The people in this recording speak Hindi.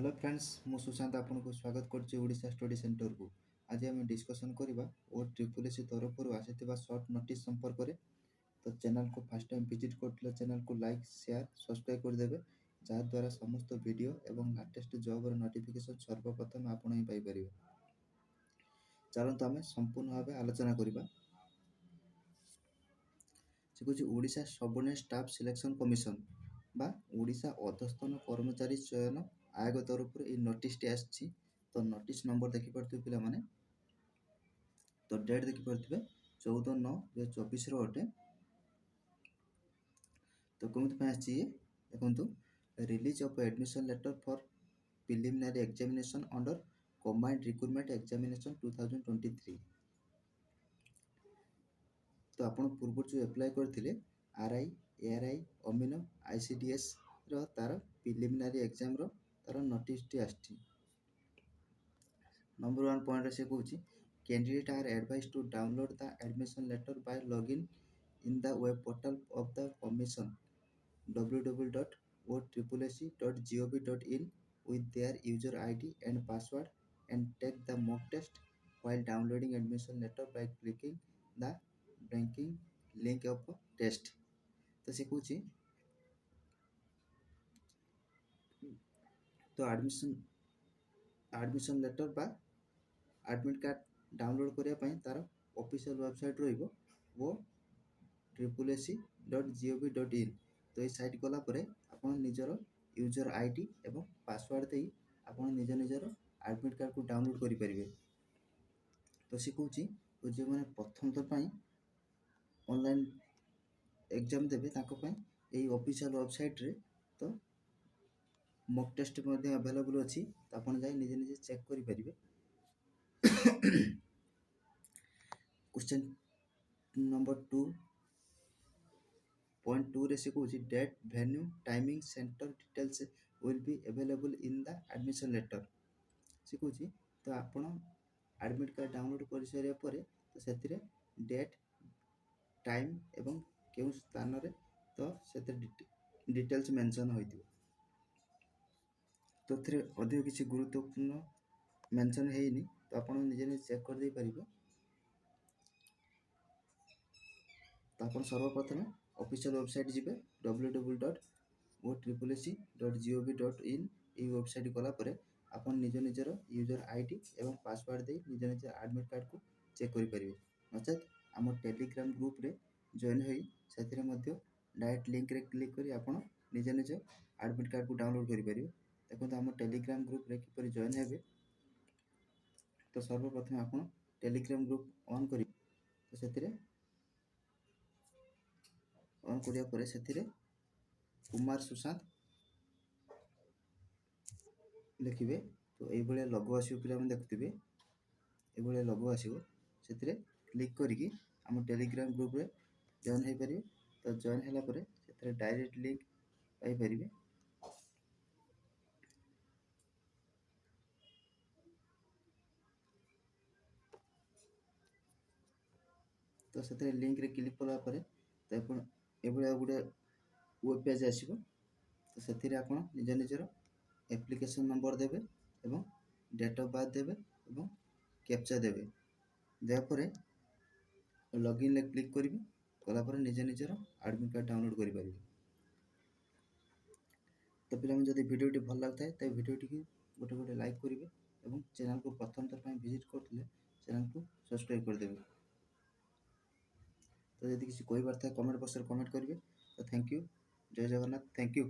हेलो फ्रेंड्स मु सुशांत आपको स्वागत करछि ओडिशा स्टडी सेंटर को। आज आम डिस्कसन करबा ओ ट्रिपल एससी तरफ आसीथिबा शॉर्ट नोटिस संपर्क रे। तो चैनल को फर्स्ट टाइम विजिट करथिले चैनल को लाइक शेयर सब्सक्राइब कर देबे जहा द्वारा समस्त वीडियो एवं लेटेस्ट जॉब रो नोटिफिकेशन सर्वप्रथम आपण ही पाई परिबे। चलंतु आमे संपूर्ण भाबे आलोचना करबा। से कुछ Odisha subordinate staff selection commission बा ओडिशा अधस्थन कर्मचारी चयन आयोग तरफ ये नोटिस टी आछि। तो नोटिस नंबर देखि परथि पिला माने तो डेट देखि परथिबे 14/9/2024 रो अटे। तो कोमत पे आछि देखंतु release of admission letter for preliminary examination under combined recruitment examination 2023। तो आपण पूर्व जो अप्लाई करथिले आरआई एआरआई अमीनो आईसीडीएस रो तार प्रिलिमिनरी एग्जाम रो तार नोटिस टी आछि। नंबर 1 पॉइंट से कहूँ candidate are advise to download the admission letter by login in the web portal of the commission www.ossc.gov.in with their user ID and password and take the mock test while downloading admission letter by clicking the banking link of test। तो से कहूँ तो एडमिशन लेटर बा एडमिट कार्ड डाउनलोड करिया पई तार ऑफिशियल वेबसाइट रहिबो वो www.ossc.gov.in। तो ये साइट गला परे आपण निजर यूजर आईडी एवं पासवर्ड देई आपण निजर एडमिट कार्ड को डाउनलोड करि परिबे। तो से कहूँ तो जे माने प्रथम तो पई ऑनलाइन एग्जाम देबे ताको पई एई ऑफिशियल वेबसाइट रे तो मॉक टेस्ट मध्ये अवेलेबल अछि। तो आपण जाई निजे चेक करि परिबे। क्वेश्चन नंबर 2.2 रे से कहूँ date venue timing centre details will be available in the admission letter. से कहूँ तो आपण एडमिट कार्ड डाउनलोड कर सारे पर तो से डेट टाइम एवं केउ स्थान रे तो से डिटेल्स मेंशन होइतिबो। तो थे अधिक किसी गुरुत्वपूर्ण मेंशन हेनी तो आपण निजे चेक कर दे परिबे। तो आपण सर्वप्रथम ऑफिशियल वेबसाइट जिबे www.ossc.gov.in ए वेबसाइट गला परे आपण निजर यूजर आईडी एवं पासवर्ड दे निज एडमिट कार्ड को चेक करि परिबे। नचेत हम टेलीग्राम ग्रुप रे जॉइन होई सेथिरे मध्ये डायरेक्ट लिंक रे क्लिक करी आपण निज एडमिट कार्ड को डाउनलोड करि परिबे। देखो हम टेलीग्राम ग्रुप रे किपरि जॉइन हेबे तो सर्वप्रथम आपण टेलीग्राम ग्रुप ऑन करी तो सेथिरे ऑन करिया परे सेथिरे कुमार सुशांत लिखिबे। तो एई भले लोगो आसीबो पिला मन देखथिबे एई भले लोगो आसीबो सेथिरे क्लिक करिकि हम टेलीग्राम ग्रुप रे जॉइन हे परिबे। तो जॉइन हैला परे सेथिरे डायरेक्ट लिंक पाई परिबे। तो से लिंक रे क्लिक कला परे तो आपण एभले गुडे वेब पेज आसीबो। तो सेथिरे आपण निजर एप्लिकेशन नंबर देबे एवं डेट ऑफ बर्थ देबे एवं कैप्चा देबे दे परे लॉगिन ले क्लिक करिवे कला परे निजर एडमिट कार्ड डाउनलोड करि परिबे। तो पिला मन जदि वीडियोटी भल लागथाय त वीडियोटी की गोटे लाइक करिवे एवं चैनल को प्रथम थर पई विजिट करथिले चैनल को सब्सक्राइब कर देबे। तो यदि किसी कोई बात है कमेंट बॉक्स रे कमेंट करिवे। तो थैंक यू जय जगन्नाथ थैंक यू।